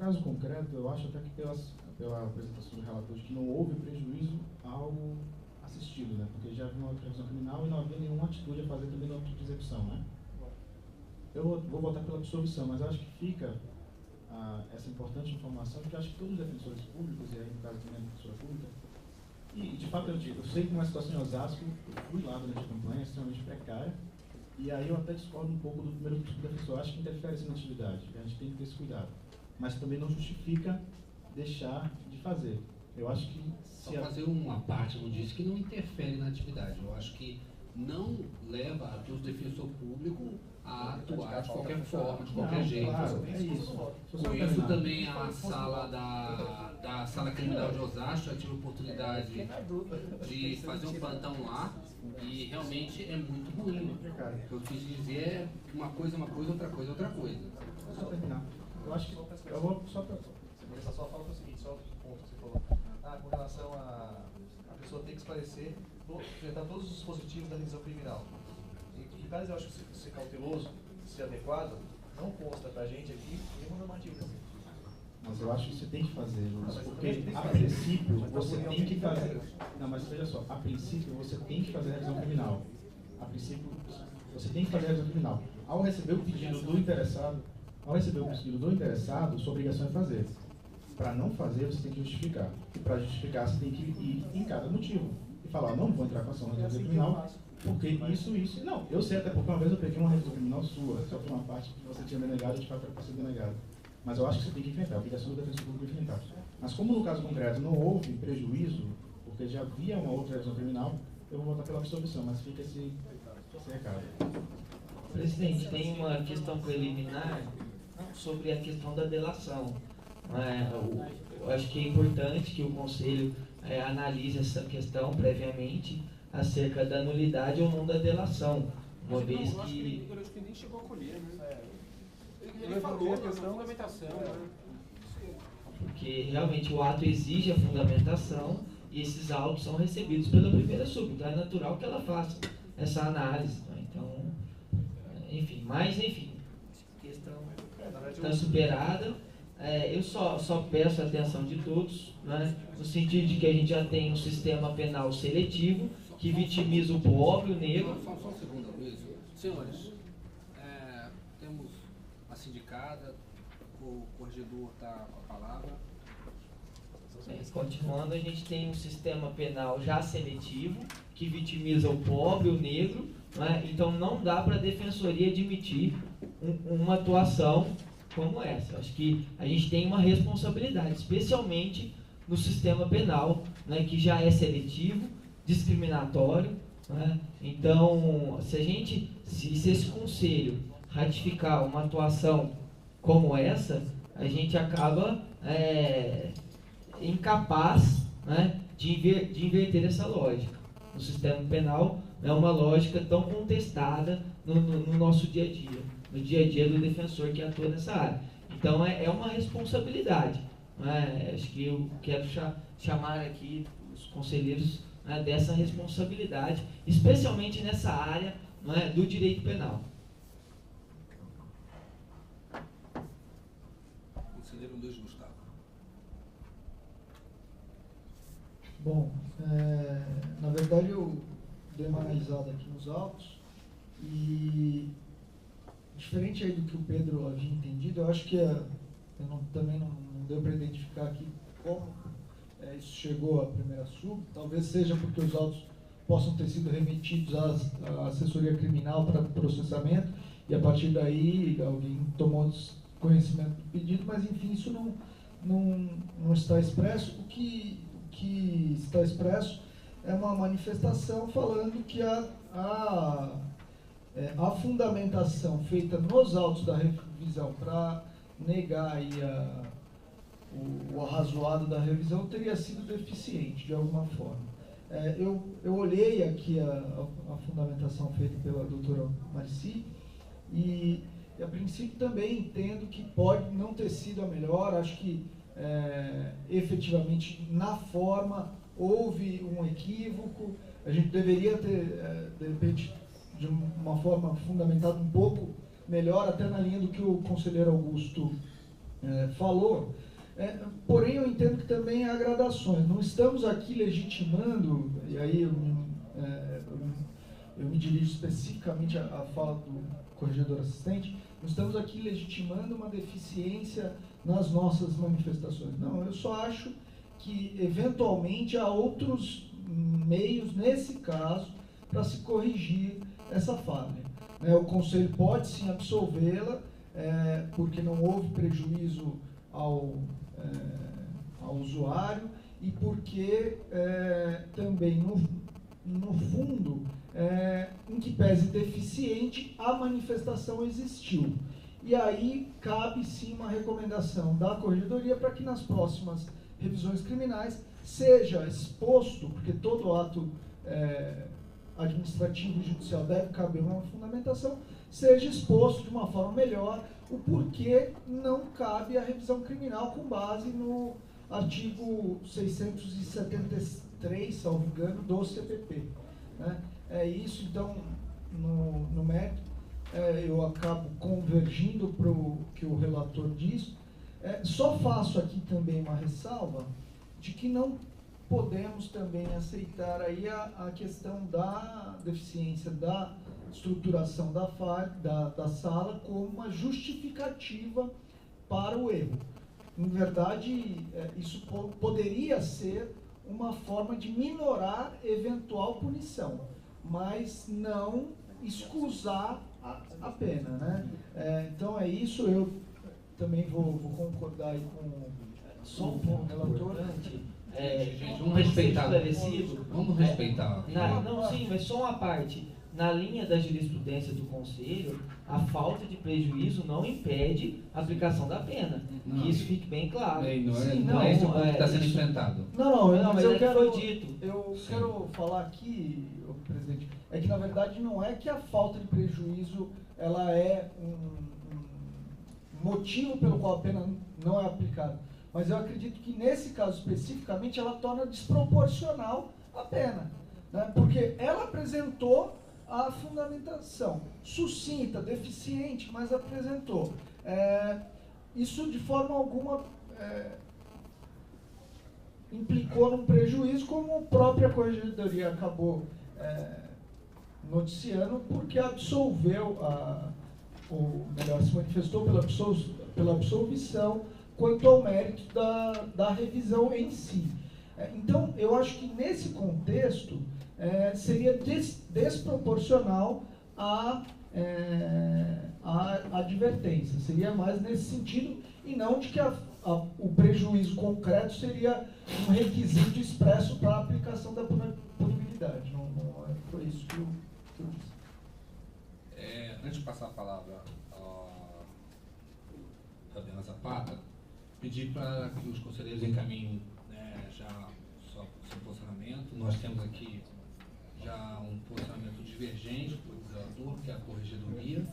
caso concreto, eu acho até que pela apresentação do relator de que não houve prejuízo ao assistido, né? Porque já havia uma revisão criminal e não havia nenhuma atitude a fazer também no âmbito de execução, né? Eu vou votar pela absolvição, mas eu acho que fica essa importante informação, que eu acho que todos os defensores públicos, e aí no caso também a defensora pública, e de fato eu sei que uma situação em Osasco, eu fui lá durante a campanha, é extremamente precária, e aí eu até discordo um pouco do primeiro defensor, acho que interfere sim na atividade, a gente tem que ter esse cuidado, mas também não justifica deixar de fazer. Eu acho que... Só fazer uma parte, não disse que não interfere na atividade, eu acho que não leva o defensor público a atuar de qualquer forma, de qualquer jeito. Claro, é isso. Conheço também a sala da sala criminal de Osasco, eu tive a oportunidade de fazer um plantão lá e realmente é muito ruim. O que eu quis dizer é que uma coisa, outra coisa, outra coisa. Só terminar. Eu acho que eu vou só para... Essa só fala o seguinte, só outro ponto que você falou. Com relação a pessoa ter que esclarecer, apresentar todos os dispositivos da revisão criminal. Em caso eu acho que ser cauteloso, ser adequado, não consta pra gente aqui nenhuma normativa. Mas eu acho que você tem que fazer, Luiz, porque a princípio você tem que fazer. Não, mas veja só, a princípio você tem que fazer a revisão criminal. A princípio você tem que fazer a revisão criminal. Ao receber o pedido do interessado, sua obrigação é fazer. Para não fazer, você tem que justificar. E para justificar, você tem que ir em cada motivo. E falar, não vou entrar com ação na revisão criminal, porque isso. Não, eu sei até porque uma vez eu peguei uma revisão criminal sua, só que uma parte que você tinha denegado, de fato era para ser denegado. Mas eu acho que você tem que enfrentar, a obrigação do defensor público é enfrentar. Mas como no caso concreto não houve prejuízo, porque já havia uma outra revisão criminal, eu vou votar pela absolvição, mas fica esse recado. Presidente, tem uma questão preliminar sobre a questão da delação. Eu acho que é importante que o Conselho analise essa questão previamente acerca da nulidade ou não da delação, uma vez que... Eu acho que nem chegou a colher, né? Ele falou da fundamentação, né? Porque realmente o ato exige a fundamentação e esses autos são recebidos pela primeira súplica, então é natural que ela faça essa análise, né? Então, enfim, a questão está superada. Eu só peço a atenção de todos, né, no sentido de que a gente já tem um sistema penal seletivo que vitimiza o pobre, o negro. Só um segundo, Luiz. Senhores, temos a sindicada, o corregedor está com a palavra. Continuando, a gente tem um sistema penal já seletivo que vitimiza o pobre, o negro, né, então não dá para a defensoria admitir uma atuação como essa. Acho que a gente tem uma responsabilidade, especialmente no sistema penal, né, que já é seletivo, discriminatório, né? Então, se esse conselho ratificar uma atuação como essa, a gente acaba incapaz, né, de inverter essa lógica. O sistema penal é uma lógica tão contestada no nosso dia a dia, no dia a dia do defensor que atua nessa área. Então é uma responsabilidade, né? Acho que eu quero chamar aqui os conselheiros, né, dessa responsabilidade, especialmente nessa área, né, do direito penal. Conselheiro Luiz Gustavo. Bom, na verdade eu dei uma analisada aqui nos autos e, diferente aí do que o Pedro havia entendido, eu acho que também não deu para identificar aqui como isso chegou à primeira sub. Talvez seja porque os autos possam ter sido remetidos à assessoria criminal para processamento e a partir daí alguém tomou conhecimento do pedido, mas enfim, isso não está expresso. O que está expresso é uma manifestação falando que a fundamentação feita nos autos da revisão para negar aí o arrazoado da revisão teria sido deficiente de alguma forma. Eu olhei aqui a fundamentação feita pela doutora Marci e a princípio também entendo que pode não ter sido a melhor. Acho que efetivamente na forma houve um equívoco. A gente deveria ter, de repente, de uma forma fundamentada um pouco melhor, até na linha do que o conselheiro Augusto falou. Porém, eu entendo que também há gradações. Não estamos aqui legitimando, e aí eu me dirijo especificamente à fala do corregedor assistente, não estamos aqui legitimando uma deficiência nas nossas manifestações. Não, eu só acho que, eventualmente, há outros meios, nesse caso, para se corrigir essa falha. O Conselho pode, sim, absolvê-la, porque não houve prejuízo ao usuário e porque também, no fundo, em que pese deficiente, a manifestação existiu. E aí cabe sim uma recomendação da Corregedoria para que nas próximas revisões criminais seja exposto, porque todo ato administrativo e judicial deve caber uma fundamentação, seja exposto de uma forma melhor o porquê não cabe a revisão criminal com base no artigo 673, salvo engano, do CPP. É isso, então, no mérito, eu acabo convergindo para o que o relator diz. Só faço aqui também uma ressalva de que não podemos também aceitar aí a questão da deficiência da estruturação da sala como uma justificativa para o erro. Em verdade, isso poderia ser uma forma de minorar eventual punição, mas não excusar a pena, né? Então é isso, eu também vou concordar aí com o relator. Vamos respeitar. Esclarecido. Vamos respeitar. Não, sim, mas só uma parte. Na linha da jurisprudência do Conselho, a falta de prejuízo não impede a aplicação da pena. Não. Que isso fique bem claro. Não é esse o ponto que está sendo enfrentado. Não, mas eu quero, foi dito. Eu quero falar aqui, presidente, é que na verdade não é que a falta de prejuízo ela é um motivo pelo qual a pena não é aplicada. Mas eu acredito que nesse caso especificamente ela torna desproporcional a pena, né? Porque ela apresentou a fundamentação sucinta, deficiente, mas apresentou. Isso de forma alguma implicou num prejuízo, como a própria Corregedoria acabou noticiando, porque absolveu, ou melhor, se manifestou pela absolvição quanto ao mérito da revisão em si. Então, eu acho que nesse contexto seria desproporcional a advertência. Seria mais nesse sentido, e não de que o prejuízo concreto seria um requisito expresso para a aplicação da punibilidade. Não foi isso que eu disse. Antes de passar a palavra a Fabiana Zapata, pedir para que os conselheiros encaminhem já seu posicionamento. Nós temos aqui já um posicionamento divergente do legislador, que é a Corregedoria,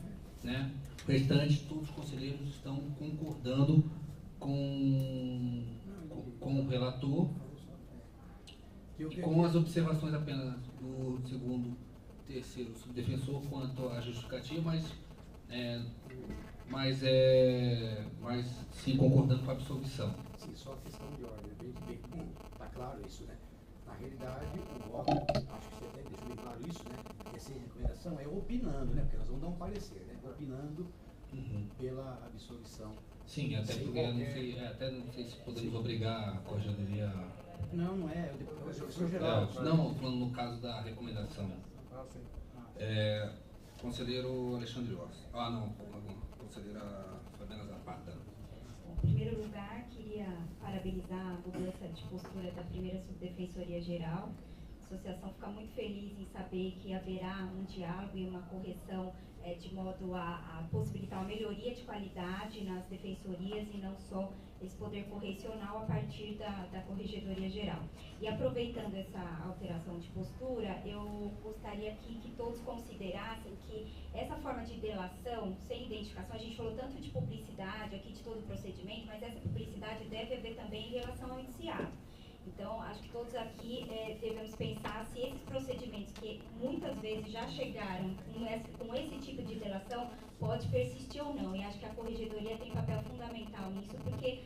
né? O restante, todos os conselheiros estão concordando com o relator e com as observações apenas do segundo, terceiro subdefensor quanto à justificativa, mas sim concordando com a absolvição. Sim, só questão de ordem, está claro isso, né? Na realidade, o voto, acho que você até deixou bem claro isso, né? Essa recomendação é opinando, né? Porque nós vamos dar um parecer, né? Opinando pela absolvição. Sim, até porque até não sei se podemos obrigar a Corregedoria a... Não é. Eu sou geral. Não, falando no caso da recomendação. Sim. Conselheiro Alexandre Rossi. Conselheira Fabiana Zapata. Em primeiro lugar, queria parabenizar a mudança de postura da primeira Subdefensoria Geral. A associação fica muito feliz em saber que haverá um diálogo e uma correção de modo a possibilitar uma melhoria de qualidade nas defensorias e não só esse poder correcional a partir da Corregedoria Geral. E aproveitando essa alteração de postura, eu gostaria que todos considerassem que essa forma de delação, sem identificação, a gente falou tanto de publicidade aqui, de todo o procedimento, mas essa publicidade deve haver também em relação ao indiciado. Então, acho que todos aqui devemos pensar se esses procedimentos que muitas vezes já chegaram com esse tipo de delação pode persistir ou não. E acho que a corregedoria tem papel fundamental nisso, porque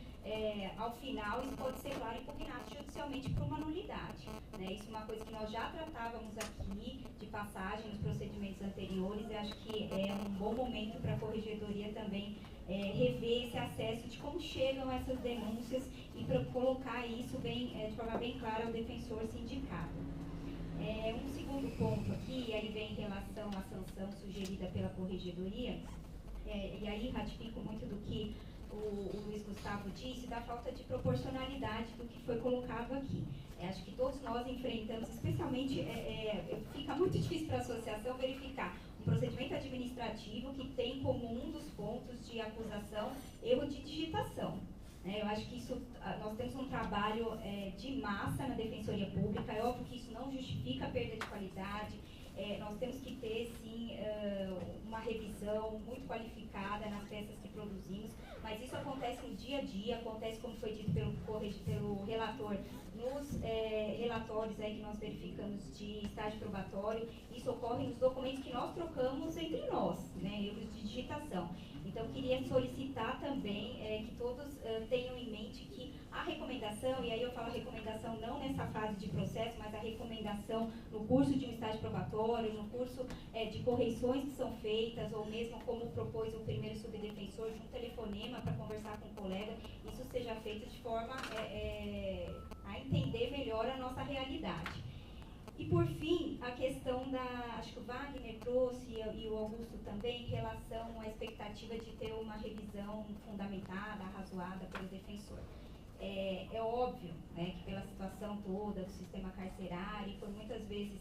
ao final isso pode ser, claro, impugnado judicialmente por uma nulidade. Né? Isso é uma coisa que nós já tratávamos aqui de passagem nos procedimentos anteriores, e acho que é um bom momento para a corregedoria também rever esse acesso de como chegam essas denúncias e para colocar isso bem, de forma bem clara ao defensor sindicado. Um segundo ponto aqui, aí vem em relação à sanção sugerida pela corregedoria, e aí ratifico muito do que o Luiz Gustavo disse, da falta de proporcionalidade do que foi colocado aqui. Acho que todos nós enfrentamos, especialmente, fica muito difícil para a associação verificar um procedimento administrativo que tem como um dos pontos de acusação erro de digitação. Eu acho que isso, nós temos um trabalho de massa na Defensoria Pública, é óbvio que isso não justifica a perda de qualidade, nós temos que ter, sim, uma revisão muito qualificada nas peças que produzimos, mas isso acontece no dia a dia, acontece, como foi dito pelo relator, nos relatórios que nós verificamos de estágio probatório, isso ocorre nos documentos que nós trocamos entre nós, erros de digitação. Então, queria solicitar também que todos tenham em mente que a recomendação, e aí eu falo recomendação não nessa fase de processo, mas a recomendação no curso de um estágio probatório, no curso de correições que são feitas, ou mesmo como propôs o primeiro subdefensor, de um telefonema para conversar com o colega, isso seja feito de forma a entender melhor a nossa realidade. E, por fim, a questão acho que o Wagner trouxe e o Augusto também, em relação à expectativa de ter uma revisão fundamentada, arrazoada pelo defensor. É óbvio, que pela situação toda do sistema carcerário, e por muitas vezes,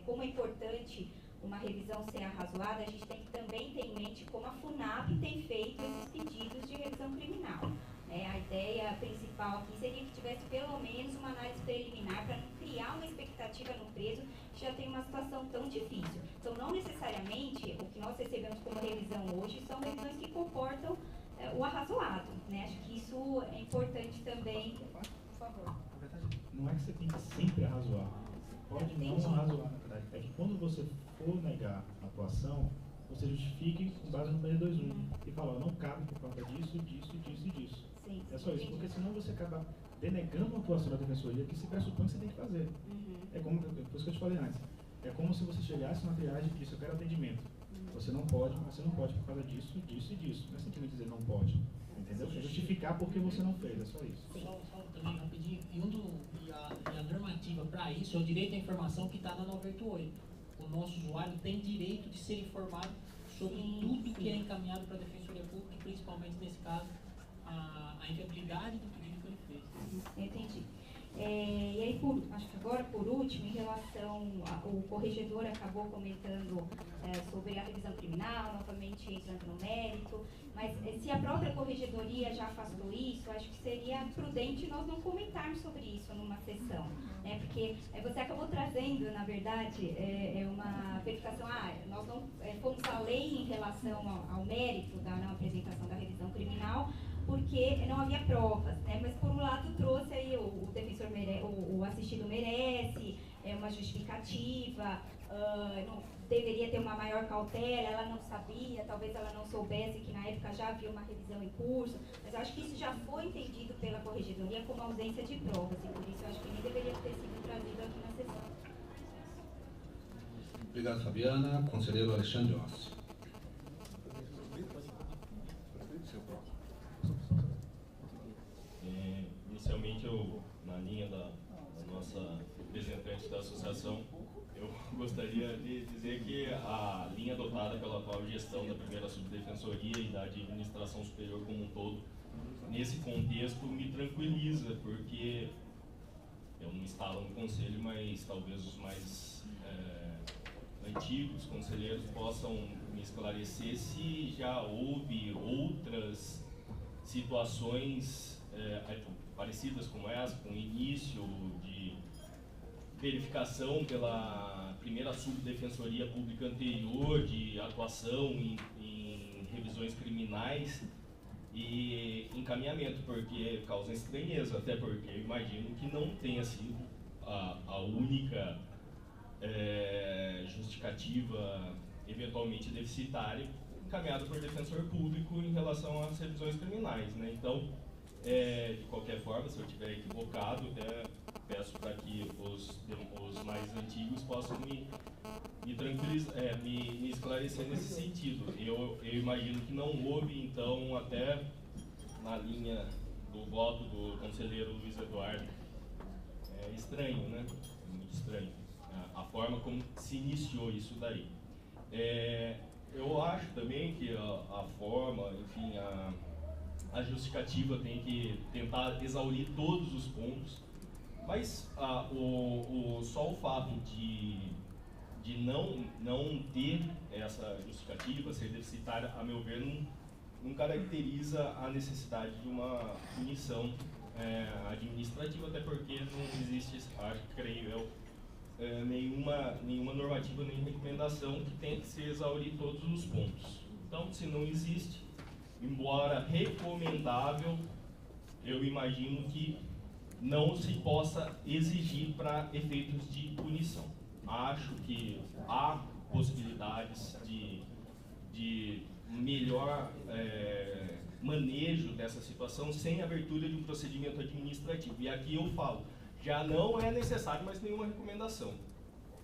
como é importante uma revisão ser arrazoada, a gente tem que também ter em mente como a FUNAP tem feito esses pedidos de revisão criminal. A ideia principal aqui seria que tivesse pelo menos uma análise preliminar para não criar uma expectativa no preso que já tem uma situação tão difícil. Então, não necessariamente o que nós recebemos como revisão hoje são revisões que comportam o arrazoado. Acho que isso é importante também. Por favor. Não é que você tem que sempre arrazoar. Você pode não arrazoar, na verdade. É que quando você for negar a atuação, você justifique com base no 621 e fala, não cabe por causa disso, disso, disso e disso. Sim, é só isso, porque senão você acaba denegando a atuação da defensoria que se pressupõe que você tem que fazer. É como, por isso que eu te falei antes, é como se você chegasse na triagem e disse, eu quero atendimento. Você não pode por causa disso, disso e disso. Não é simplesmente dizer não pode, entendeu? É justificar porque você não fez, é só isso. Só também rapidinho, e a normativa para isso é o direito à informação que está na 988. O nosso usuário tem direito de ser informado sobre tudo que é encaminhado para a Defensoria Pública, principalmente nesse caso, a inviabilidade do pedido que ele fez. Entendi. E aí, acho que agora, por último, em relação o corregedor acabou comentando sobre a revisão criminal, novamente entrando no mérito, mas se a própria corregedoria já afastou isso, acho que seria prudente nós não comentarmos sobre isso numa sessão, porque você acabou trazendo, na verdade, uma verificação, nós não fomos além em relação ao mérito da não apresentação da revisão criminal, porque não havia provas, mas por um lado trouxe aí o defensor o assistido merece, uma justificativa, não, deveria ter uma maior cautela, ela não sabia, talvez ela não soubesse que na época já havia uma revisão em curso, mas eu acho que isso já foi entendido pela corregedoria como ausência de provas, e por isso eu acho que nem deveria ter sido trazido aqui na sessão. Obrigado, Fabiana. Conselheiro Alexandre Ossi. Inicialmente, na linha da nossa representante da associação, eu gostaria de dizer que a linha adotada pela atual gestão da primeira subdefensoria e da administração superior como um todo, nesse contexto, me tranquiliza, porque eu não estava no conselho, mas talvez os mais antigos conselheiros possam me esclarecer se já houve outras situações parecidas como essa, com início de verificação pela primeira subdefensoria pública anterior de atuação em revisões criminais e encaminhamento, porque causa estranheza, até porque eu imagino que não tenha sido a única justificativa eventualmente deficitária encaminhada por defensor público em relação às revisões criminais, né? Então, de qualquer forma, se eu estiver equivocado, peço para que os mais antigos possam me tranquilizar, me esclarecer nesse sentido. Eu imagino que não houve, então, até na linha do voto do conselheiro Luiz Eduardo. É estranho, né? Muito estranho a forma como se iniciou isso daí. Eu acho também que a forma, enfim, a justificativa tem que tentar exaurir todos os pontos, mas só o fato de não ter essa justificativa, ser deficitária, a meu ver, não caracteriza a necessidade de uma punição administrativa, até porque não existe, creio eu, nenhuma normativa nem recomendação que tenha que se exaurir todos os pontos. Então, se não existe, embora recomendável, eu imagino que não se possa exigir para efeitos de punição. Acho que há possibilidades de melhor manejo dessa situação sem abertura de um procedimento administrativo. E aqui eu falo, já não é necessário mais nenhuma recomendação.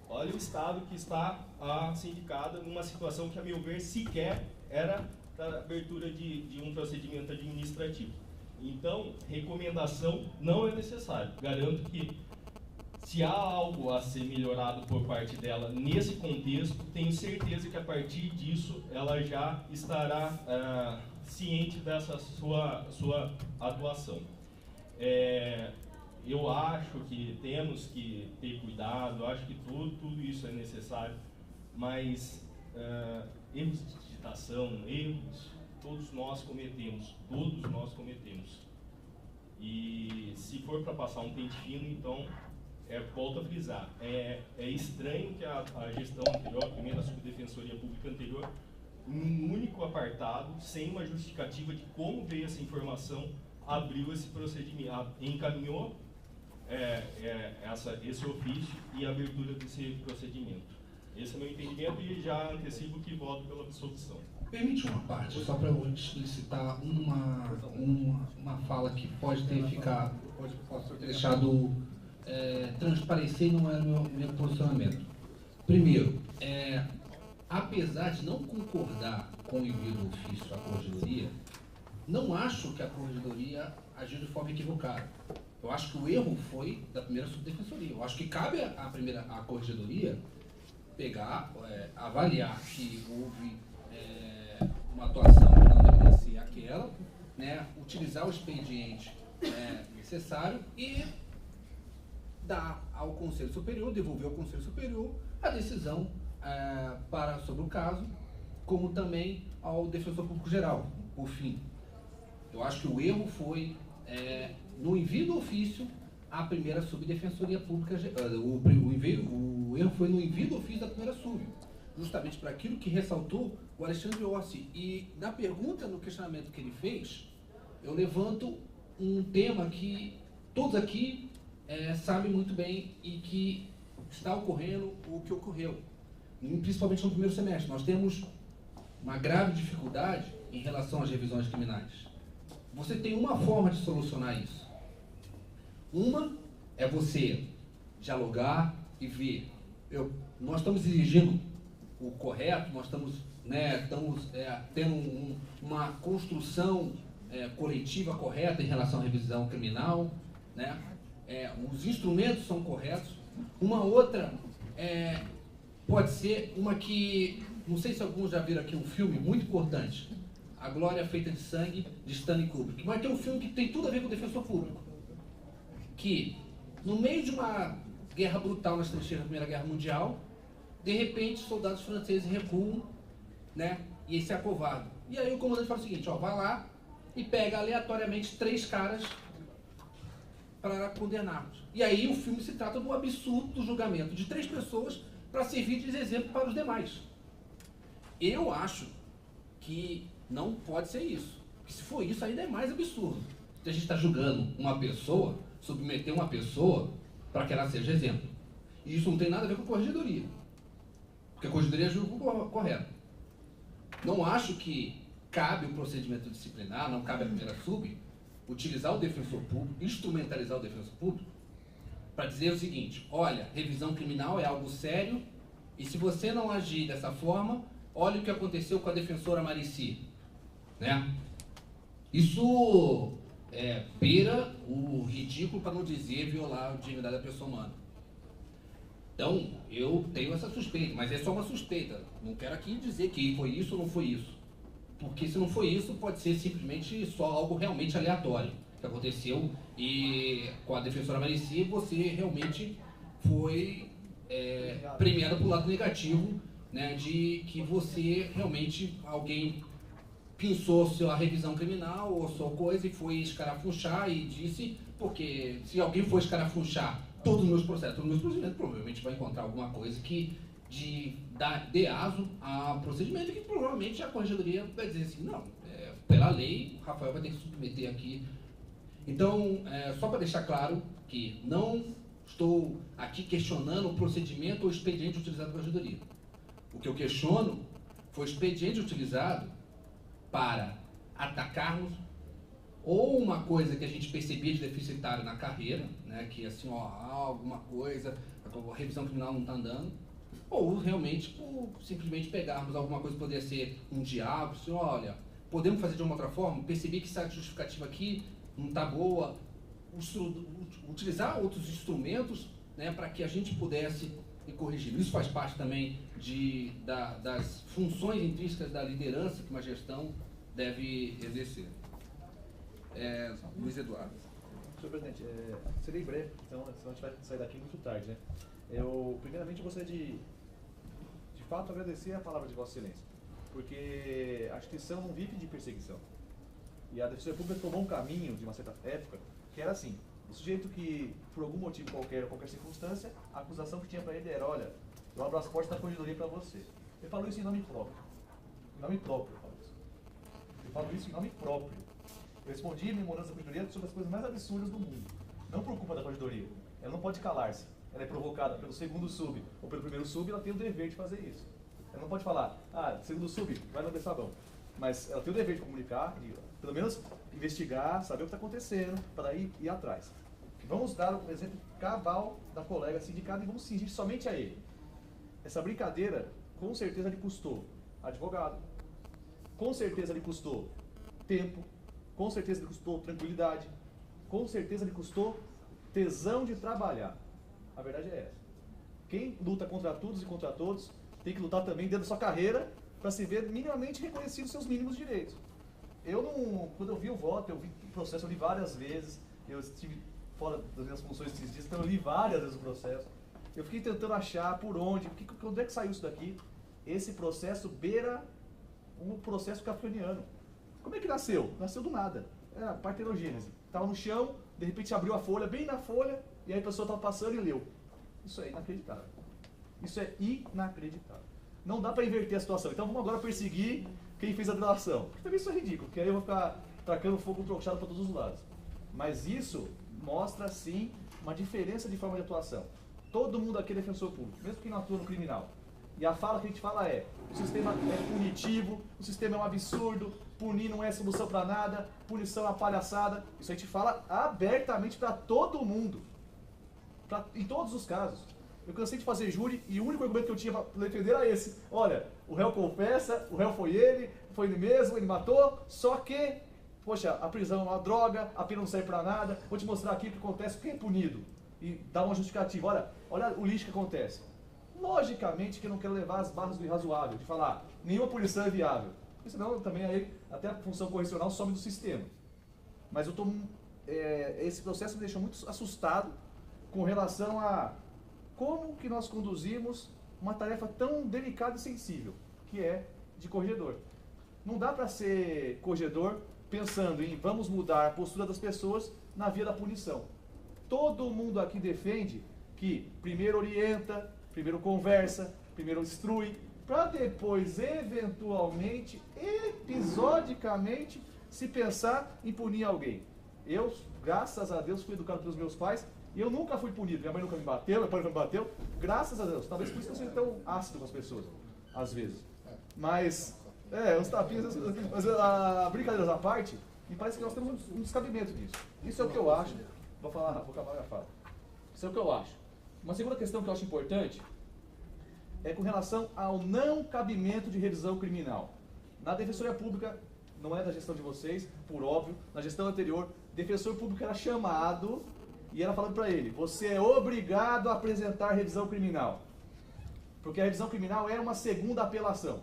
Olha o estado que está a sindicada numa situação que, a meu ver, sequer era da abertura de um procedimento administrativo. Então, recomendação não é necessário. Garanto que, se há algo a ser melhorado por parte dela nesse contexto, tenho certeza que a partir disso ela já estará ciente dessa sua atuação. Eu acho que temos que ter cuidado, acho que tudo isso é necessário, mas erros de digitação, todos nós cometemos. E se for para passar um pente fino, então, volto a frisar, é estranho que a gestão anterior, a primeira subdefensoria pública anterior, num único apartado, sem uma justificativa de como veio essa informação, abriu esse procedimento, encaminhou esse ofício e a abertura desse procedimento. Esse é o meu entendimento e já antecipo que voto pela absolvição. Permite uma parte, só para eu explicitar uma fala que pode ter ficado, pode ter deixado transparecer e não era o meu posicionamento. Primeiro, apesar de não concordar com o envio do ofício à Corregedoria, não acho que a Corregedoria agiu de forma equivocada. Eu acho que o erro foi da primeira subdefensoria. Eu acho que cabe à Corregedoria pegar, avaliar que houve uma atuação que não deveria ser aquela, né, utilizar o expediente necessário e dar ao Conselho Superior, devolver ao Conselho Superior a decisão sobre o caso, como também ao Defensor Público Geral, por fim. Eu acho que o erro foi no envio do ofício à primeira subdefensoria pública, o erro foi no envio do ofício da primeira sub, justamente para aquilo que ressaltou o Alexandre Orsi. E na pergunta, no questionamento que ele fez, eu levanto um tema que todos aqui sabem muito bem e que está ocorrendo o que ocorreu, principalmente no primeiro semestre. Nós temos uma grave dificuldade em relação às revisões criminais. Você tem uma forma de solucionar isso. Uma é você dialogar e ver. Nós estamos exigindo o correto, nós estamos tendo uma construção coletiva correta em relação à revisão criminal, né? Os instrumentos são corretos. Uma outra pode ser uma que, não sei se alguns já viram aqui um filme muito importante, A Glória Feita de Sangue, de Stanley Kubrick. Mas tem um filme que tem tudo a ver com o defensor público. Que, no meio de uma guerra brutal nas trincheiras da Primeira Guerra Mundial, de repente, soldados franceses recuam, né, e se acovardam. E aí o comandante fala o seguinte, vai lá e pega aleatoriamente 3 caras para condená-los. E aí o filme se trata do absurdo do julgamento de 3 pessoas para servir de exemplo para os demais. Eu acho que não pode ser isso. Porque se for isso, ainda é mais absurdo. Se a gente está julgando uma pessoa, submeter uma pessoa para que ela seja exemplo. E isso não tem nada a ver com a Corregedoria. Porque a Corregedoria julga o correto. Não acho que cabe o procedimento disciplinar, não cabe a primeira sub, utilizar o defensor público, instrumentalizar o defensor público, para dizer o seguinte: olha, revisão criminal é algo sério, e se você não agir dessa forma, olha o que aconteceu com a defensora Marici. Né? Isso beira o ridículo, para não dizer violar a dignidade da pessoa humana. Então, eu tenho essa suspeita, mas é só uma suspeita. Não quero aqui dizer que foi isso ou não foi isso. Porque se não foi isso, pode ser simplesmente só algo realmente aleatório que aconteceu. E com a defensora Marici, você realmente foi premiada para o lado negativo, né, de que você realmente, alguém pensou sua revisão criminal ou sua coisa e foi escarafunchar e disse, porque se alguém for escarafunchar todos os meus procedimentos, provavelmente vai encontrar alguma coisa que dê aso a procedimento, que provavelmente a corregedoria vai dizer assim, não, pela lei, o Rafael vai ter que submeter aqui. Então, só para deixar claro que não estou aqui questionando o procedimento ou o expediente utilizado pela corregedoria. O que eu questiono foi o expediente utilizado para atacarmos ou uma coisa que a gente percebia de deficitário na carreira, né, que assim, alguma coisa, a revisão criminal não está andando, ou realmente por simplesmente pegarmos alguma coisa que poderia ser um diálogo, assim, olha, podemos fazer de uma outra forma, percebi que essa justificativa aqui não está boa, utilizar outros instrumentos, né, para que a gente pudesse ir corrigindo. Isso faz parte também das funções intrínsecas da liderança que uma gestão deve exercer. Luiz Eduardo. Senhor presidente, serei breve, então, senão a gente vai sair daqui muito tarde, né? Primeiramente, eu gostaria de fato agradecer a palavra de Vossa Excelência, porque a instituição não vive de perseguição. E a Defensoria Pública tomou um caminho, de uma certa época, que era assim: o sujeito que, por algum motivo qualquer circunstância, a acusação que tinha para ele era, olha, eu abro as portas da corregedoria para você. Ele falou isso em nome próprio. Em nome próprio, eu falo isso. Eu falo isso em nome próprio. Eu respondi memorando da corregedoria sobre as coisas mais absurdas do mundo. Não por culpa da corregedoria. Ela não pode calar-se. Ela é provocada pelo segundo sub ou pelo primeiro sub, ela tem o dever de fazer isso. Ela não pode falar, segundo sub, vai no sabão. Mas ela tem o dever de comunicar, de, pelo menos investigar, saber o que está acontecendo, para ir atrás. Vamos dar um exemplo cabal da colega sindicada e vamos cingir somente a ele. Essa brincadeira, com certeza, lhe custou advogado, com certeza lhe custou tempo, com certeza lhe custou tranquilidade, com certeza lhe custou tesão de trabalhar. A verdade é essa. Quem luta contra todos e contra todos tem que lutar também dentro da sua carreira para se ver minimamente reconhecido seus mínimos direitos. Quando eu vi o voto, eu vi o processo, eu li várias vezes, eu estive fora das minhas funções esses dias, então eu li várias vezes o processo. Eu fiquei tentando achar por onde é que saiu isso daqui. Esse processo beira um processo kafkaniano. Como é que nasceu? Nasceu do nada. É a partenogênese. Estava no chão, de repente abriu a folha, bem na folha, e aí a pessoa estava passando e leu. Isso é inacreditável. Isso é inacreditável. Não dá para inverter a situação. Então vamos agora perseguir quem fez a delação. Porque também isso é ridículo, porque aí eu vou ficar tracando fogo trochado para todos os lados. Mas isso mostra, sim, uma diferença de forma de atuação. Todo mundo aqui é defensor público, mesmo quem não atua no criminal. E a fala que a gente fala é: o sistema é punitivo, o sistema é um absurdo, punir não é solução para nada, punição é uma palhaçada. Isso a gente fala abertamente para todo mundo, em todos os casos. Eu cansei de fazer júri e o único argumento que eu tinha para defender era esse: olha, o réu confessa, o réu foi ele mesmo, ele matou, só que, poxa, a prisão é uma droga, a pena não serve para nada, vou te mostrar aqui o que acontece, quem é punido. E dá uma justificativa, olha o lixo que acontece. Logicamente que eu não quero levar as barras do irrazoável, de falar, nenhuma punição é viável. Porque senão também aí, até a função correcional some do sistema. Mas esse processo me deixou muito assustado com relação a como que nós conduzimos uma tarefa tão delicada e sensível, que é de corregedor. Não dá para ser corregedor pensando em vamos mudar a postura das pessoas na via da punição. Todo mundo aqui defende que primeiro orienta, primeiro conversa, primeiro instrui, para depois, eventualmente, episodicamente, se pensar em punir alguém. Eu, graças a Deus, fui educado pelos meus pais e eu nunca fui punido. Minha mãe nunca me bateu, meu pai nunca me bateu, graças a Deus. Talvez por isso eu seja tão ácido com as pessoas, às vezes. Mas Os tapinhas, mas brincadeiras à parte, me parece que nós temos um descabimento disso. Isso é o que eu acho. Vou acabar minha fala. Isso é o que eu acho. Uma segunda questão que eu acho importante é com relação ao não cabimento de revisão criminal. Na Defensoria Pública, não é da gestão de vocês, por óbvio, na gestão anterior, o defensor público era chamado e era falando para ele, você é obrigado a apresentar revisão criminal. Porque a revisão criminal é uma segunda apelação.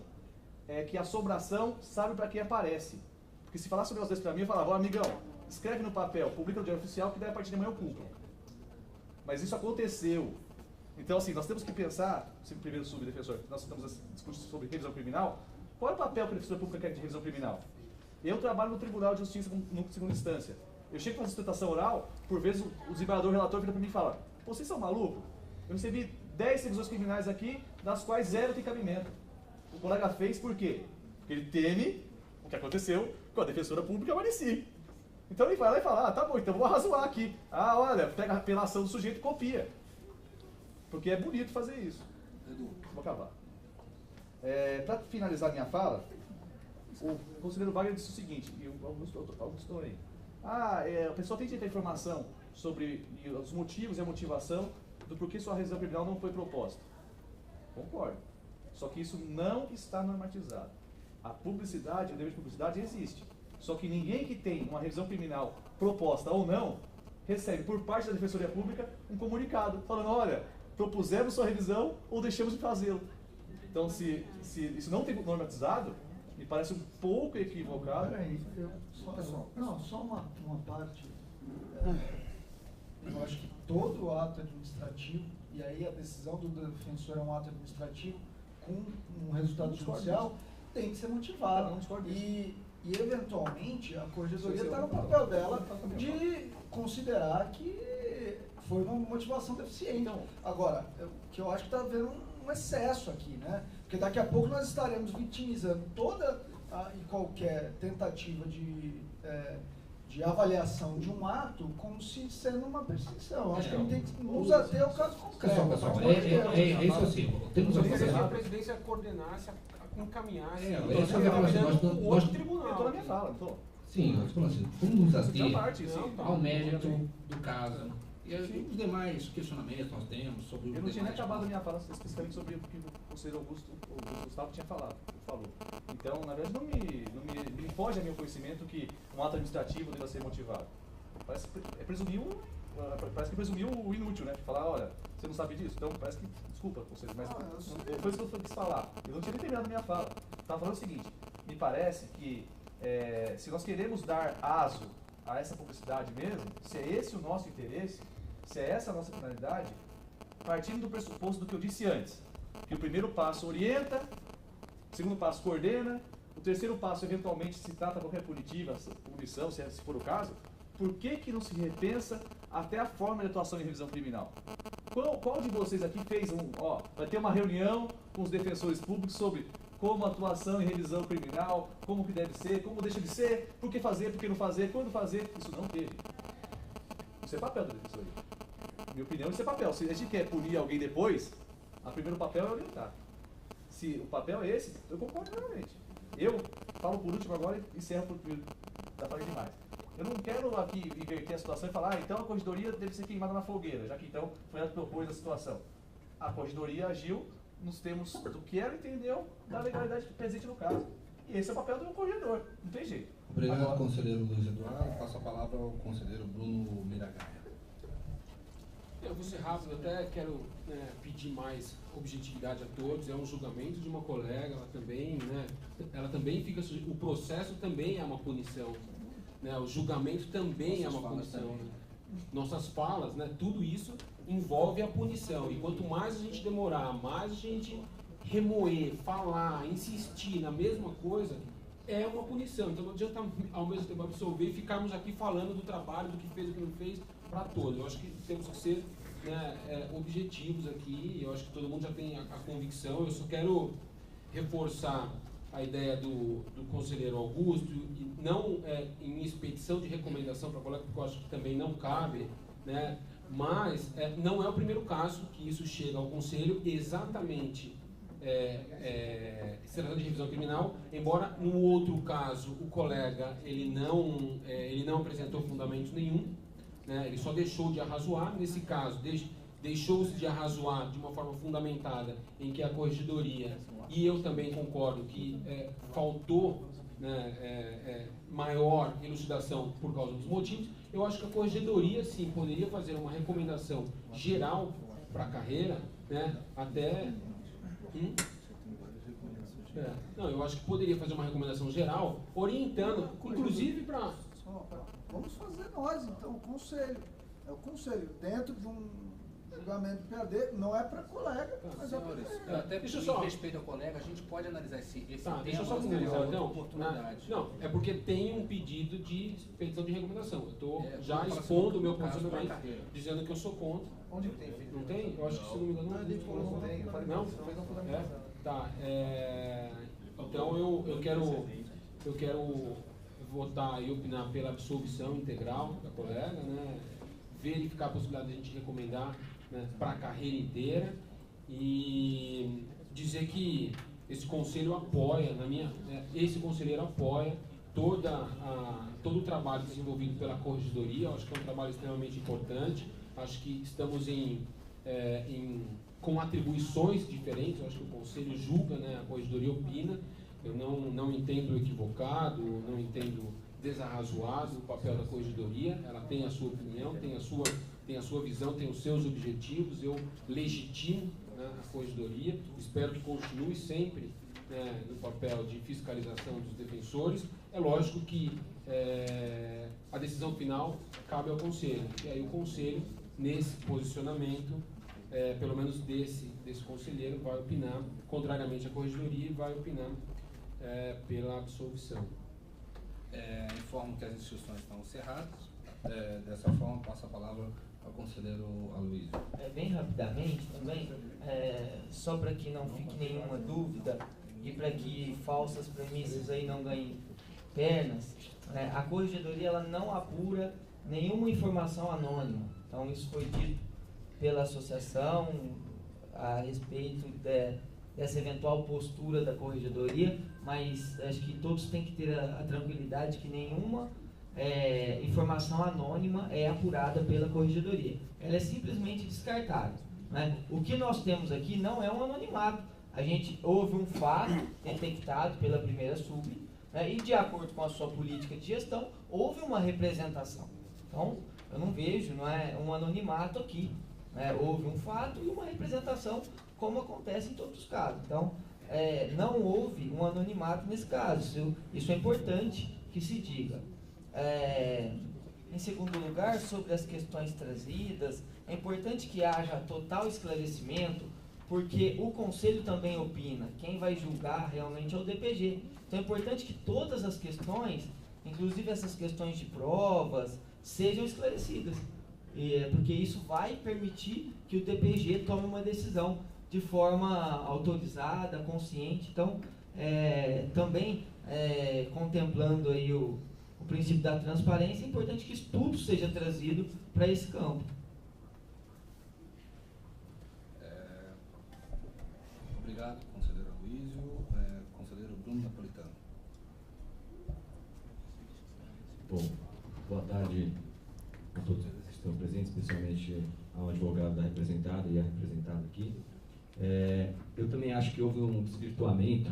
É que a assombração sabe para quem aparece. Porque se falasse sobre os dois para mim, eu falava, amigão, escreve no papel, publica no Diário Oficial, que daí a partir de amanhã eu cumpro. Mas isso aconteceu. Então, assim, nós temos que pensar, primeiro subdefensor, nós estamos discutindo sobre revisão criminal, qual é o papel que a Defensoria Pública quer de revisão criminal? Eu trabalho no Tribunal de Justiça no segunda instância. Eu chego com a sustentação oral, por vezes o desembargador, o relator, vira para mim e fala, vocês são malucos? Eu recebi 10 revisões criminais aqui, das quais 0 tem cabimento. O colega fez por quê? Porque ele teme o que aconteceu com a Defensora Pública e a Manici. Então ele vai lá e fala, tá bom, então vou arrazoar aqui. Olha, pega a apelação do sujeito e copia. Porque é bonito fazer isso. Vou acabar. Para finalizar minha fala, o conselheiro Wagner disse o seguinte, e o Augusto aí. A pessoa tem que ter informação sobre os motivos e a motivação do porquê sua revisão criminal não foi proposta. Concordo. Só que isso não está normatizado. A publicidade, o dever de publicidade existe. Só que ninguém que tem uma revisão criminal proposta ou não, recebe por parte da Defensoria Pública um comunicado falando, olha, propusemos sua revisão ou deixamos de fazê-lo. Então, se isso não tem normatizado, me parece um pouco equivocado. Peraí, só uma parte. Eu acho que todo ato administrativo, e aí a decisão do defensor é um ato administrativo com um resultado judicial, tem que ser motivado. E eventualmente, a Corregedoria está no papel dela de considerar que foi uma motivação deficiente. Agora, o que eu acho que está havendo um excesso aqui, né? Porque daqui a pouco nós estaremos vitimizando toda e qualquer tentativa de avaliação de um ato como se sendo uma perseguição. Acho que a gente tem que nos ater ao caso concreto. Pessoal, é isso assim. Temos a presidência coordenasse, encaminhasse o outro tribunal. Eu estou na minha fala, não estou? Sim, eu estou assim, vamos nos ater ao mérito do caso. E os demais questionamentos nós temos sobre o... Eu não tinha nem acabado a minha fala especificamente sobre o que o conselheiro Gustavo falou. Então, na verdade, não me foge a meu conhecimento que um ato administrativo deva ser motivado. Parece que presumiu o inútil, né? Falar, olha, você não sabe disso? Então, parece que... Desculpa, conselheiro, mas foi isso que eu quis falar. Eu não tinha nem terminado a minha fala. Estava falando o seguinte, me parece que se nós queremos dar aso a essa publicidade mesmo, se é esse o nosso interesse, se é essa a nossa finalidade, partindo do pressuposto do que eu disse antes, que o primeiro passo orienta, o segundo passo coordena, o terceiro passo eventualmente se trata qualquer punição, se for o caso, por que não se repensa até a forma de atuação em revisão criminal? Qual de vocês aqui fez vai ter uma reunião com os defensores públicos sobre como a atuação em revisão criminal, como que deve ser, como deixa de ser, por que fazer, por que não fazer, quando fazer? Isso não teve. Isso é papel da defensoria. Minha opinião, isso é papel. Se a gente quer punir alguém depois, o primeiro papel é orientar. Se o papel é esse, eu concordo realmente. Eu falo por último agora e encerro por primeiro. Já falei demais. Eu não quero aqui inverter a situação e falar, então a corregedoria deve ser queimada na fogueira, já que então foi ela que propôs a situação. A corregedoria agiu nos termos do que ela entendeu da legalidade presente no caso. E esse é o papel do corregedor, não tem jeito. Obrigado, agora, conselheiro Luiz Eduardo. Passo a palavra ao conselheiro Bruno Miragaia. Eu vou ser rápido, até quero pedir mais objetividade a todos. É um julgamento de uma colega, ela também fica... O processo também é uma punição, né? O julgamento também é uma punição. Né? Nossas falas, tudo isso envolve a punição. E quanto mais a gente demorar, mais a gente remoer, falar, insistir na mesma coisa, é uma punição. Então não adianta ao mesmo tempo absolver e ficarmos aqui falando do trabalho, do que fez, do que não fez, para todos. Eu acho que temos que ser objetivos aqui, eu acho que todo mundo já tem a convicção. Eu só quero reforçar a ideia do conselheiro Augusto, e não em expedição de recomendação para a colega, porque eu acho que também não cabe, mas não é o primeiro caso que isso chega ao conselho exatamente extrarração de revisão criminal, embora no outro caso o colega ele não apresentou fundamento nenhum, né, ele só deixou de arrazoar. Nesse caso, deixou-se de arrazoar de uma forma fundamentada, em que a corregedoria, e eu também concordo que faltou, né, maior elucidação por causa dos motivos. Eu acho que a corregedoria, sim, poderia fazer uma recomendação geral para a carreira, né, até... Não, eu acho que poderia fazer uma recomendação geral, orientando, inclusive para... Vamos fazer nós, então, o conselho. É o conselho, dentro de um julgamento de PAD, não é para colega, mas é para carreira. Até deixa por só... respeito ao colega, a gente pode analisar esse tema. Deixa eu só finalizar, então. Não, é porque tem um pedido de petição de recomendação. Eu estou já expondo o meu posicionamento, dizendo que eu sou contra. Onde que tem feito? Não tem? Eu acho que, se não me engano, não tem. Não? Tá. Então eu quero votar e opinar pela absolvição integral da colega, né? Verificar a possibilidade de a gente recomendar, né, para a carreira inteira, e dizer que esse conselho apoia, esse conselheiro apoia todo o trabalho desenvolvido pela corregedoria. Eu acho que é um trabalho extremamente importante. Acho que estamos com atribuições diferentes. Eu acho que o conselho julga, né, a corregedoria opina. Eu não entendo equivocado, não entendo desarrazoado o papel da corregedoria. Ela tem a sua opinião, tem a sua visão, tem os seus objetivos. Eu legitimo, né, a corregedoria. Espero que continue sempre, né, no papel de fiscalização dos defensores. É lógico que a decisão final cabe ao conselho. E aí o conselho, nesse posicionamento, pelo menos desse conselheiro, vai opinar contrariamente à corregedoria e vai opinar pela absolvição. Informo que as inscrições estão encerradas. Dessa forma, passo a palavra ao conselheiro Aloysio. Bem rapidamente também, só para que não fique nenhuma dúvida e para que falsas premissas aí não ganhem pernas, a corregedoria ela não apura nenhuma informação anônima. Então isso foi dito pela associação a respeito dessa eventual postura da corregedoria, mas acho que todos têm que ter a tranquilidade que nenhuma informação anônima é apurada pela corregedoria. Ela é simplesmente descartada, né? O que nós temos aqui não é um anonimato. Houve um fato detectado pela primeira sub, né, e de acordo com a sua política de gestão, houve uma representação. Então, eu não vejo, não é um anonimato aqui. Houve um fato e uma representação, como acontece em todos os casos. Então, não houve um anonimato nesse caso. Isso é importante que se diga. Em segundo lugar, sobre as questões trazidas, é importante que haja total esclarecimento, porque o Conselho também opina. Quem vai julgar realmente é o DPG. Então é importante que todas as questões, inclusive essas questões de provas, sejam esclarecidas. Porque isso vai permitir que o DPG tome uma decisão de forma autorizada, consciente. Então, também contemplando aí o princípio da transparência, é importante que isso tudo seja trazido para esse campo. Obrigado, conselheiro Aloysio. Conselheiro Bruno Napolitano. Bom, boa tarde a todos que estão presentes, especialmente ao advogado da representada e a representada aqui. Eu também acho que houve um desvirtuamento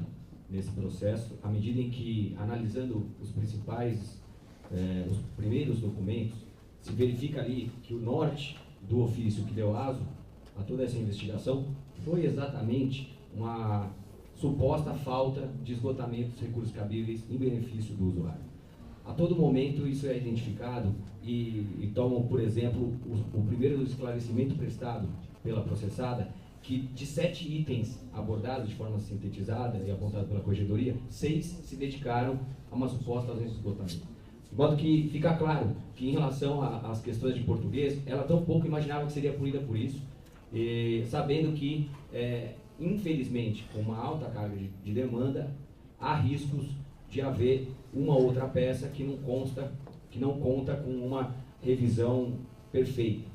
nesse processo, à medida em que, analisando os os primeiros documentos, se verifica ali que o norte do ofício que deu aso a toda essa investigação foi exatamente uma suposta falta de esgotamento dos recursos cabíveis em benefício do usuário. A todo momento isso é identificado e tomam, por exemplo, o primeiro esclarecimento prestado pela processada, que de 7 itens abordados de forma sintetizada e apontados pela corregedoria, 6 se dedicaram a uma suposta ausência de esgotamento. De modo que fica claro que, em relação às questões de português, ela tão pouco imaginava que seria punida por isso, sabendo que, infelizmente, com uma alta carga de demanda, há riscos de haver uma outra peça que não conta com uma revisão perfeita.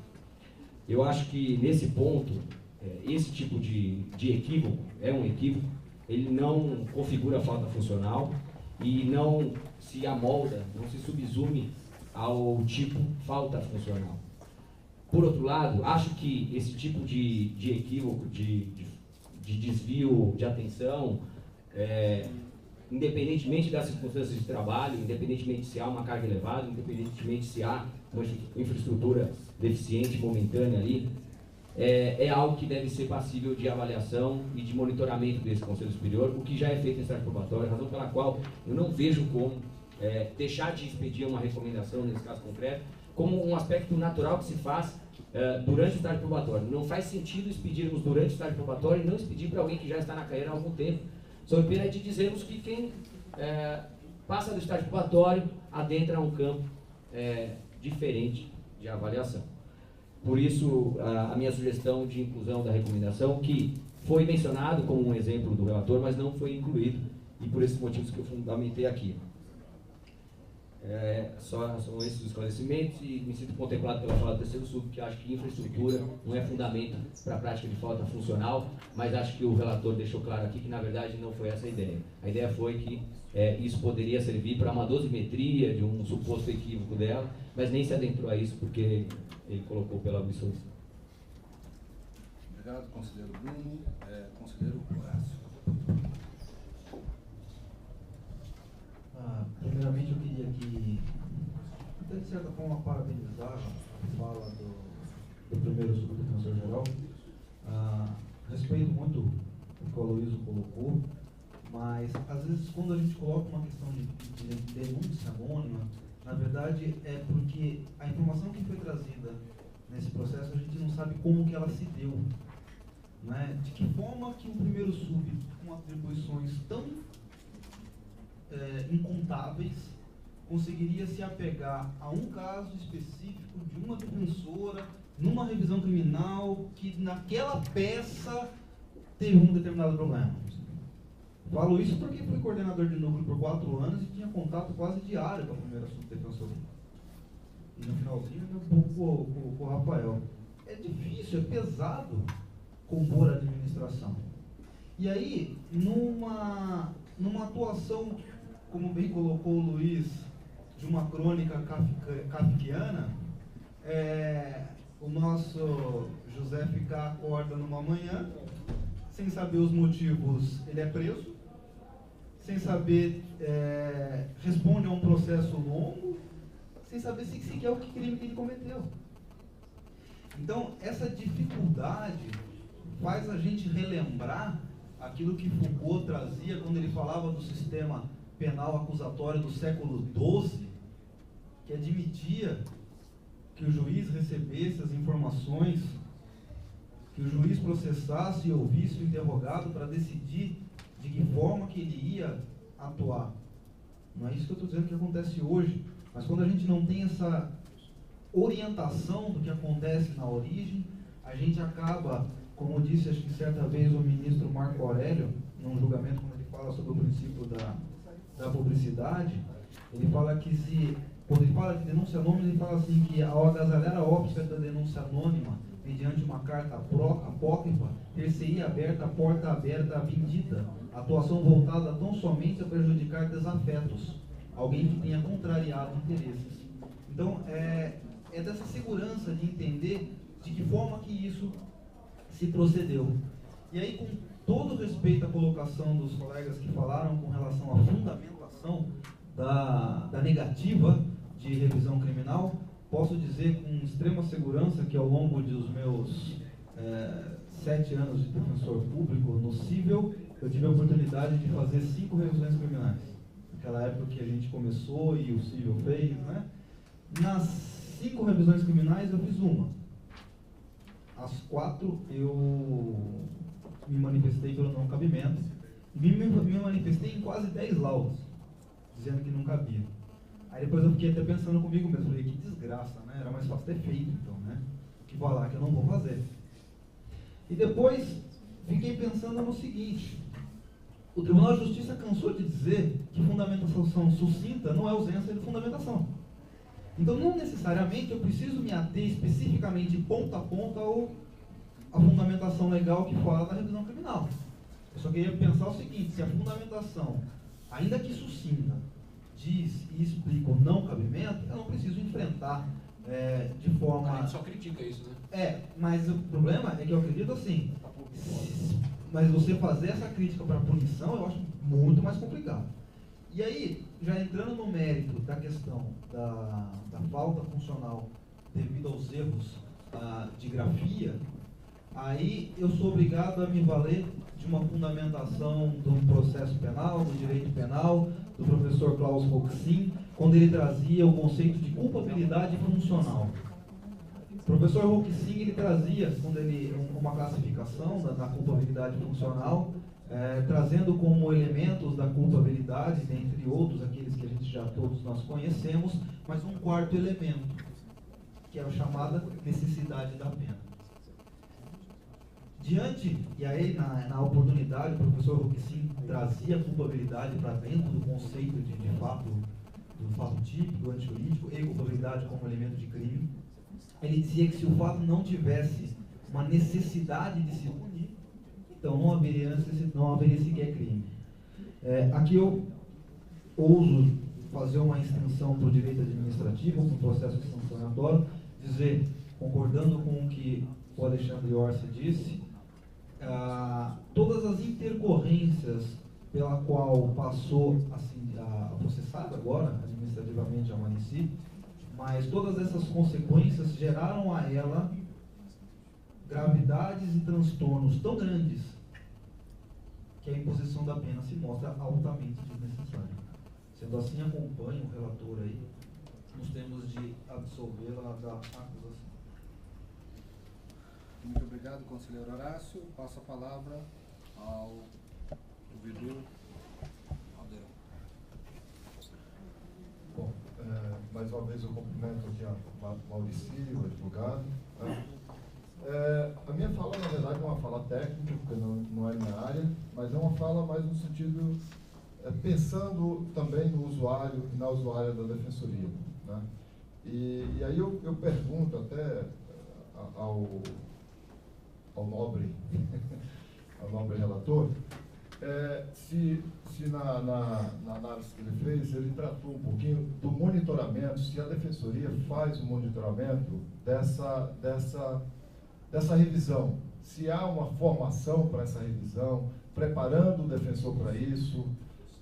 Eu acho que, nesse ponto, esse tipo de equívoco é um equívoco, ele não configura a falta funcional e não se amolda, não se subsume ao tipo falta funcional. Por outro lado, acho que esse tipo de equívoco, de desvio de atenção, independentemente das circunstâncias de trabalho, independentemente se há uma carga elevada, independentemente se há uma infraestrutura deficiente, momentânea ali, é algo que deve ser passível de avaliação e de monitoramento desse Conselho Superior, o que já é feito em estágio probatório, razão pela qual eu não vejo como deixar de expedir uma recomendação, nesse caso concreto, como um aspecto natural que se faz durante o estágio probatório. Não faz sentido expedirmos durante o estágio probatório e não expedir para alguém que já está na carreira há algum tempo, sob pena de dizermos que quem passa do estágio probatório adentra um campo diferente de avaliação. Por isso, a minha sugestão de inclusão da recomendação, que foi mencionado como um exemplo do relator, mas não foi incluído, e por esses motivos que eu fundamentei aqui. São esses os esclarecimentos, e me sinto contemplado pela fala do terceiro sub, que acho que infraestrutura não é fundamento para a prática de falta funcional, mas acho que o relator deixou claro aqui que, na verdade, não foi essa a ideia. A ideia foi que isso poderia servir para uma dosimetria de um suposto equívoco dela, mas nem se adentrou a isso porque ele colocou pela absolução. Obrigado, conselheiro Bruno. Conselheiro Horácio. Primeiramente, eu queria aqui, até de certa forma, parabenizar a fala do primeiro subdefensor-geral. Respeito muito o que o Aloysio colocou, mas, às vezes, quando a gente coloca uma questão de denúncia anônima, na verdade, é porque a informação que foi trazida nesse processo, a gente não sabe como que ela se deu. Né? De que forma que o primeiro sub, com atribuições tão incontáveis, conseguiria se apegar a um caso específico de uma defensora, numa revisão criminal, que naquela peça teve um determinado problema. Falo isso porque fui coordenador de núcleo por 4 anos e tinha contato quase diário com a primeira subdefensoria. E no finalzinho, um pouco com o Rafael. É difícil, é pesado compor a administração. E aí, numa atuação, como bem colocou o Luiz, de uma crônica kafkiana, o nosso José acorda numa manhã, sem saber os motivos, ele é preso, sem saber, responde a um processo longo, sem saber sequer o que crime que ele cometeu. Então, essa dificuldade faz a gente relembrar aquilo que Foucault trazia quando ele falava do sistema penal acusatório do século XII, que admitia que o juiz recebesse as informações, que o juiz processasse e ouvisse o interrogado para decidir de que forma que ele ia atuar. Não é isso que eu estou dizendo que acontece hoje, mas quando a gente não tem essa orientação do que acontece na origem, a gente acaba, como disse, acho que certa vez o ministro Marco Aurélio, num julgamento, quando ele fala sobre o princípio da publicidade, ele fala que quando ele fala de denúncia anônima, ele fala assim que ao agasalhar a óptica da denúncia anônima, mediante uma carta apócrifa, ter-se-ia aberta a porta aberta à bendita, atuação voltada tão somente a prejudicar desafetos, alguém que tenha contrariado interesses. Então, é dessa segurança de entender de que forma que isso se procedeu. E aí, com todo respeito à colocação dos colegas que falaram com relação à fundamentação da negativa de revisão criminal, posso dizer com extrema segurança que ao longo dos meus 7 anos de defensor público no cível, eu tive a oportunidade de fazer 5 revisões criminais. Naquela época que a gente começou e o cível fez, né? Nas 5 revisões criminais eu fiz uma. As 4 eu me manifestei pelo não cabimento e me manifestei em quase 10 laudos, dizendo que não cabia. Aí depois eu fiquei até pensando comigo mesmo, falei, que desgraça, né? Era mais fácil ter feito, então, né? Que falar que eu não vou fazer. E depois fiquei pensando no seguinte, o Tribunal de Justiça cansou de dizer que fundamentação sucinta não é ausência de fundamentação. Então, não necessariamente eu preciso me ater especificamente ponta a ponta ao a fundamentação legal que fala da revisão criminal. Eu só queria pensar o seguinte: se a fundamentação, ainda que sucinta, diz e explica o não cabimento, eu não preciso enfrentar de forma... A gente só critica isso, né? Mas o problema é que eu acredito assim, mas você fazer essa crítica para a punição eu acho muito mais complicado. E aí, já entrando no mérito da questão da falta funcional devido aos erros de grafia, aí eu sou obrigado a me valer de uma fundamentação do processo penal, do direito penal, do professor Klaus Roxin, quando ele trazia o conceito de culpabilidade funcional. O professor Roxin, ele trazia uma classificação da culpabilidade funcional, trazendo como elementos da culpabilidade, dentre outros, aqueles que a gente já todos nós conhecemos, mas um quarto elemento, que é a chamada necessidade da pena. E aí na oportunidade, o professor Roxin trazia a culpabilidade para dentro do conceito de fato, do fato típico, antijurídico, e culpabilidade como elemento de crime. Ele dizia que se o fato não tivesse uma necessidade de se punir, então não haveria sequer crime. Aqui eu ouso fazer uma extensão para o direito administrativo, para o processo sancionatório, dizer, concordando com o que o Alexandre Orsi disse, todas as intercorrências pela qual passou a processada agora, administrativamente, a Manici, mas todas essas consequências geraram a ela gravidades e transtornos tão grandes que a imposição da pena se mostra altamente desnecessária. Sendo assim, acompanho o relator aí nos termos de absolvê-la da acusação. Muito obrigado, conselheiro Horácio. Passo a palavra ao ouvidor Aldeirão. Bom, mais uma vez eu cumprimento aqui a Mauricílio, o advogado. A minha fala, na verdade, é uma fala técnica, porque não é minha área, mas é uma fala mais no sentido, pensando também no usuário e na usuária da defensoria. Né? E aí eu pergunto até ao nobre relator, se na análise que ele fez, ele tratou um pouquinho do monitoramento, se a defensoria faz o monitoramento dessa revisão, se há uma formação para essa revisão, preparando o defensor para isso,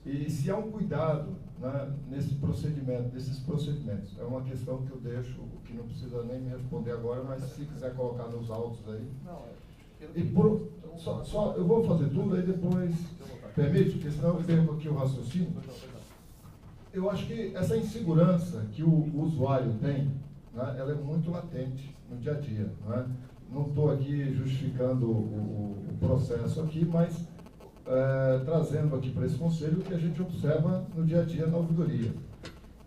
e se há um cuidado, né, nesses procedimentos. É uma questão que eu deixo, que não precisa nem me responder agora, mas se quiser colocar nos autos aí. Só eu vou fazer tudo, aí depois permite, porque senão eu perco aqui o raciocínio. Eu acho que essa insegurança que o usuário tem, né, ela é muito latente no dia a dia. Né? Não estou aqui justificando o processo aqui, mas trazendo aqui para esse conselho o que a gente observa no dia a dia na ouvidoria.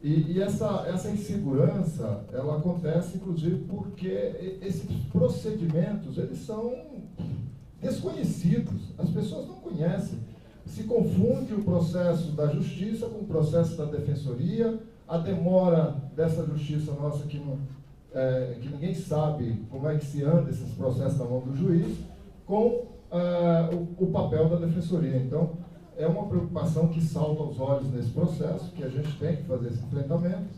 E essa insegurança, ela acontece, inclusive, porque esses procedimentos, eles são desconhecidos. As pessoas não conhecem. Se confunde o processo da justiça com o processo da defensoria, a demora dessa justiça nossa que ninguém sabe como é que se anda esses processos na mão do juiz, com o papel da defensoria. Então, é uma preocupação que salta aos olhos nesse processo, que a gente tem que fazer esse enfrentamento.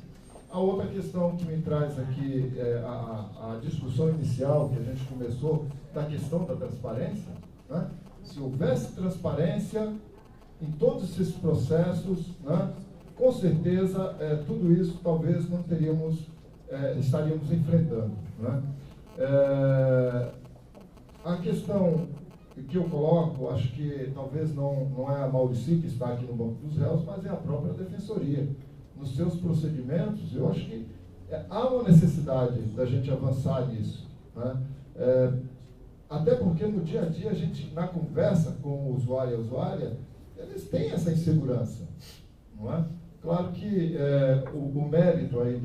A outra questão que me traz aqui é a discussão inicial que a gente começou da questão da transparência. Né? Se houvesse transparência em todos esses processos, né, com certeza tudo isso talvez não estaríamos enfrentando. Né? A questão que eu coloco, acho que talvez não é a Maurici que está aqui no banco dos réus, mas é a própria defensoria. Nos seus procedimentos, eu acho que há uma necessidade da gente avançar nisso. Né? Até porque no dia a dia, a gente, na conversa com o usuário e a usuária, eles têm essa insegurança. Não é? Claro que o mérito aí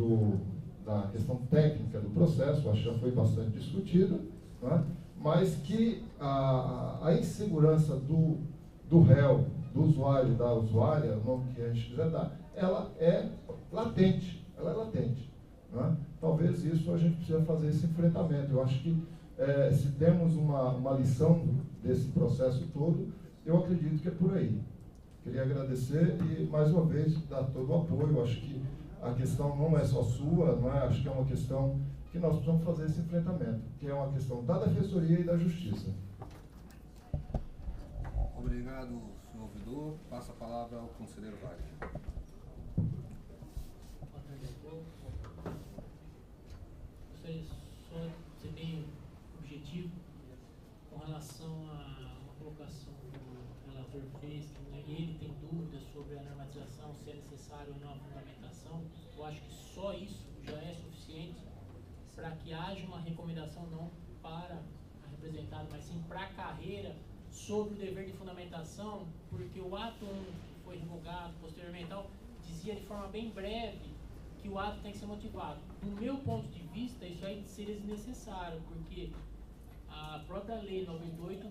da questão técnica do processo, acho que já foi bastante discutido, não é? Mas que a insegurança do réu, do usuário, da usuária, o nome que a gente quiser dar, ela é latente. Ela é latente. Não é? talvez isso a gente precisa fazer esse enfrentamento. Eu acho que se temos uma lição desse processo todo, eu acredito que é por aí. Queria agradecer e, mais uma vez, dar todo o apoio. Eu acho que a questão não é só sua, não é? Acho que é uma questão que nós precisamos fazer esse enfrentamento, que é uma questão da Defensoria e da Justiça. Obrigado, senhor ouvidor. Passa a palavra ao conselheiro Wagner. Você tem objetivo com relação a uma colocação que o relator fez, que ele tem dúvidas sobre a normatização, se é necessário ou não a fundamentação. Eu acho que só isso já é suficiente para que haja uma recomendação não para a representada, mas sim para a carreira sobre o dever de fundamentação, porque o ato 1 que foi revogado posteriormente dizia de forma bem breve que o ato tem que ser motivado. Do meu ponto de vista, isso aí seria desnecessário, porque a própria lei 98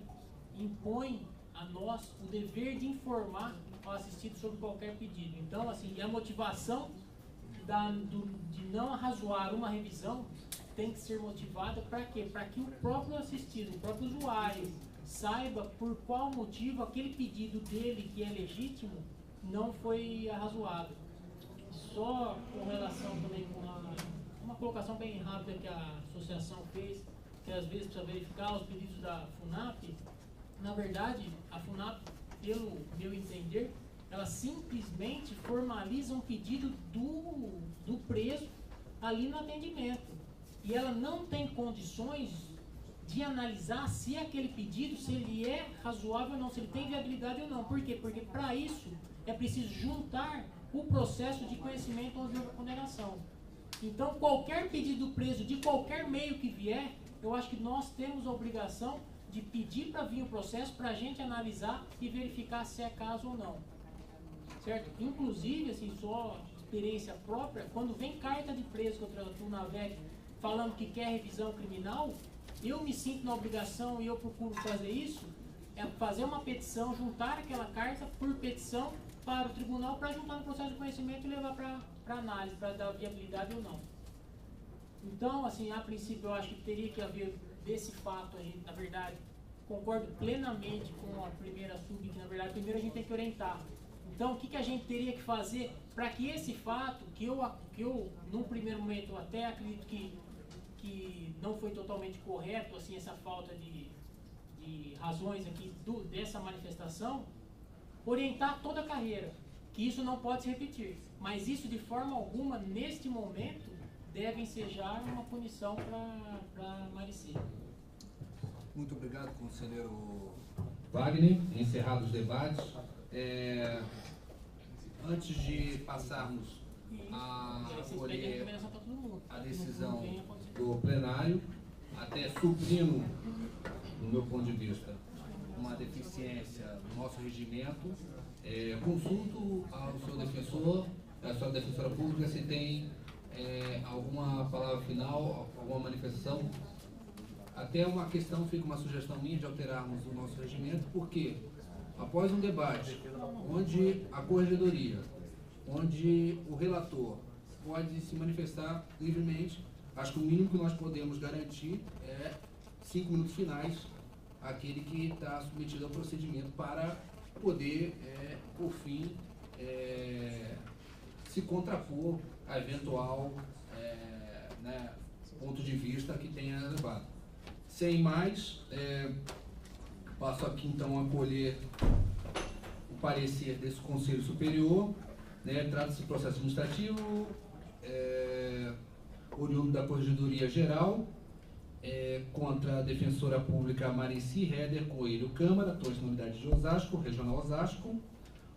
impõe a nós o dever de informar ao assistido sobre qualquer pedido. Então, assim, a motivação de não arrazoar uma revisão tem que ser motivada para quê? Para que o próprio assistido, o próprio usuário, saiba por qual motivo aquele pedido dele, que é legítimo, não foi arrazoado. Só com relação também com uma colocação bem rápida que a associação fez, que às vezes precisa verificar os pedidos da FUNAP. Na verdade, a FUNAP, pelo meu entender, ela simplesmente formaliza um pedido do preso ali no atendimento. E ela não tem condições de analisar se aquele pedido, se ele é razoável ou não, se ele tem viabilidade ou não. Por quê? Porque para isso é preciso juntar o processo de conhecimento onde houve a condenação. Então, qualquer pedido do preso, de qualquer meio que vier, eu acho que nós temos a obrigação de pedir para vir o processo para a gente analisar e verificar se é caso ou não. Certo? Inclusive, assim, só experiência própria, quando vem carta de preso que eu trato na VEC falando que quer revisão criminal, eu me sinto na obrigação e eu procuro fazer isso, é fazer uma petição, juntar aquela carta por petição para o tribunal para juntar no processo de conhecimento e levar para análise, para dar viabilidade ou não. Então, assim, a princípio eu acho que teria que haver desse fato aí, na verdade, concordo plenamente com a primeira sub, que na verdade primeiro a gente tem que orientar. Então, o que a gente teria que fazer para que esse fato, que eu num primeiro momento até acredito que não foi totalmente correto, assim, essa falta de razões aqui dessa manifestação, orientar toda a carreira, que isso não pode se repetir. Mas isso, de forma alguma, neste momento, deve ensejar uma punição para Marici. Muito obrigado, conselheiro Wagner. Encerrados os debates. Antes de passarmos a colher a decisão do plenário, até suprindo, no meu ponto de vista, uma deficiência no nosso regimento, consulto ao seu defensor, à sua defensora pública, se tem alguma palavra final, alguma manifestação. Até uma questão, fica uma sugestão minha de alterarmos o nosso regimento, porque após um debate onde a corregedoria, onde o relator pode se manifestar livremente, acho que o mínimo que nós podemos garantir é 5 minutos finais àquele que está submetido ao procedimento para poder, por fim, se contrapor a eventual ponto de vista que tenha levado. Sem mais, passo aqui então a colher o parecer desse Conselho Superior. Trata-se de processo administrativo, oriundo da Corregedoria Geral, contra a Defensora Pública Marici Heder Coelho Câmara, Torres na unidade de Osasco, Regional Osasco,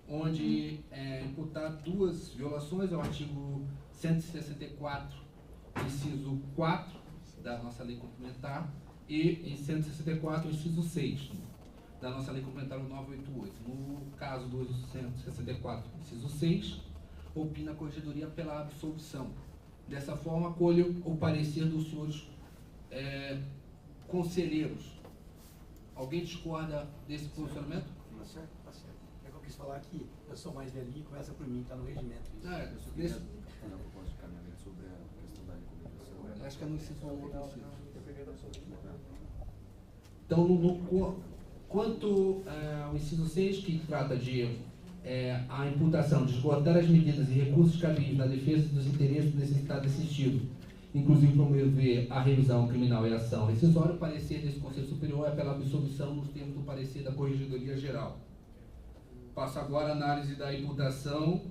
onde é imputado 2 violações ao artigo 164, inciso 4 da nossa lei complementar, e em 164, inciso 6 da nossa lei complementar 988. No caso do 164, inciso 6, opina a Corregedoria pela absolvição. Dessa forma, acolho o parecer dos senhores conselheiros. Alguém discorda desse posicionamento? Tá certo, tá certo. É que eu quis falar que eu sou mais velhinho e começa por mim, está no regimento. Isso. Eu só queria fazer uma proposta de caminhamento sobre a questão da recomendação. Acho que é no inciso 1 outro inciso. Então, quanto ao inciso 6, que trata de a imputação de esgotar as medidas e recursos cabíveis na defesa dos interesses do necessitado assistido, inclusive promover a revisão criminal e a ação rescisória, o parecer desse Conselho Superior é pela absolvição nos termos do parecer da Corregedoria Geral. Passo agora a análise da imputação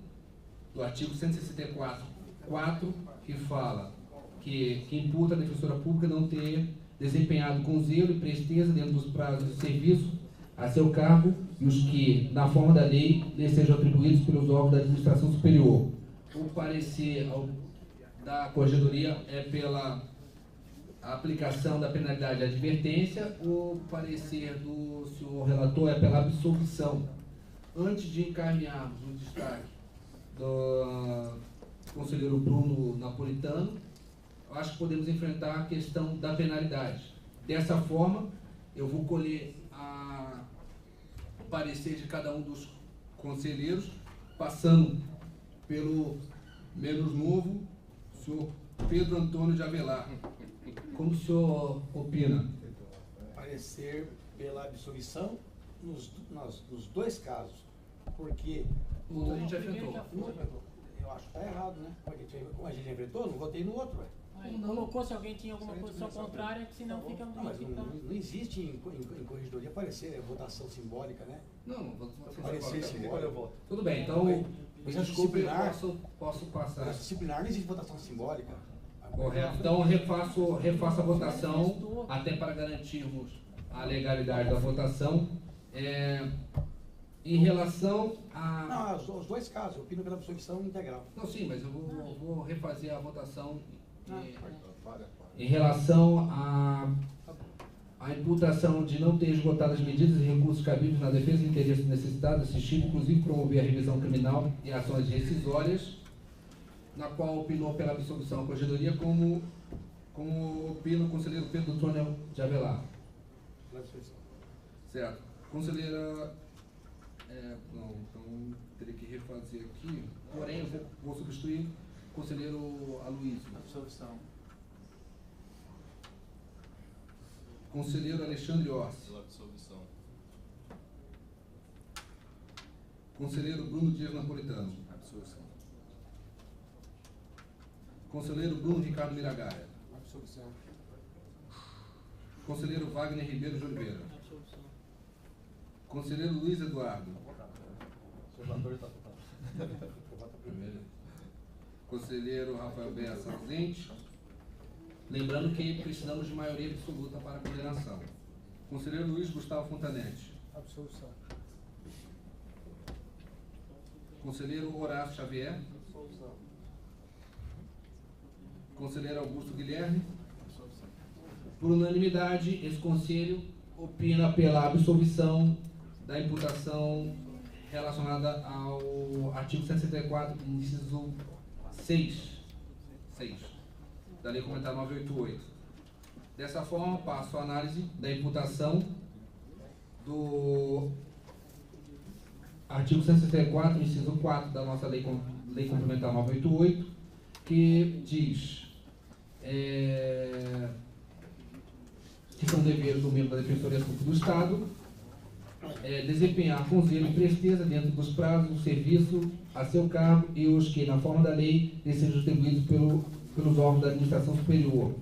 do artigo 164.4, que fala que imputa a defensora pública não ter desempenhado com zelo e presteza dentro dos prazos de serviço a seu cargo e os que, na forma da lei, lhe sejam atribuídos pelos órgãos da administração superior. O parecer da Corregedoria é pela aplicação da penalidade de advertência, o parecer do senhor relator é pela absolvição. Antes de encaminharmos o destaque do conselheiro Bruno Napolitano, eu acho que podemos enfrentar a questão da penalidade. Dessa forma, eu vou colher o parecer de cada um dos conselheiros, passando pelo menos novo, o senhor Pedro Antônio de Avelar. Como o senhor opina? Parecer pela absolvição nos dois casos, porque a gente já enfrentou. Eu acho que está errado, né? Como a gente enfrentou, não votei no outro. Aí colocou se alguém tinha alguma posição contrária, que senão fica no mas não existe em corregedoria parecer, é votação simbólica, né? Não, parecer simbólico. Tudo bem, então, desculpe, posso passar. No disciplinar não existe votação simbólica. Correto, então refaço a votação, até para garantirmos a legalidade da votação. Em relação a... Não, os dois casos, eu opino pela absolvição integral. Não, sim, mas eu vou refazer a votação em relação à imputação de não ter esgotado as medidas e recursos cabíveis na defesa do interesse do necessitado assistido, inclusive promover a revisão criminal e ações rescisórias, na qual opinou pela absolvição a Corregedoria, como opina o conselheiro Pedro Antônio de Avelar. Certo. Conselheira... não, então teria que refazer aqui, porém eu vou substituir o conselheiro Aloysio. Absolvição. Conselheiro Alexandre Orsi. Absolvição. Conselheiro Bruno Dias Napolitano. Absolvição. Conselheiro Bruno Ricardo Miragaia. Absolvição. Conselheiro Wagner Ribeiro de Oliveira. Absolvição. Conselheiro Luiz Eduardo. Conselheiro Rafael Bessa ausente. Lembrando que precisamos de maioria absoluta para a condenação. Conselheiro Luiz Gustavo Fontanete. Absolvição. Conselheiro Horácio Xavier. Absolvição. Conselheiro Augusto Guilherme. Absolvição. Por unanimidade, esse conselho opina pela absolvição da imputação relacionada ao artigo 164, inciso 6 da Lei Complementar 988. Dessa forma, passo a análise da imputação do artigo 164, inciso 4 da nossa Lei Complementar 988, que diz que são deveres do membro da Defensoria Pública do Estado desempenhar com zelo e presteza dentro dos prazos do serviço a seu cargo e os que, na forma da lei, lhe sejam atribuídos pelos órgãos da administração superior.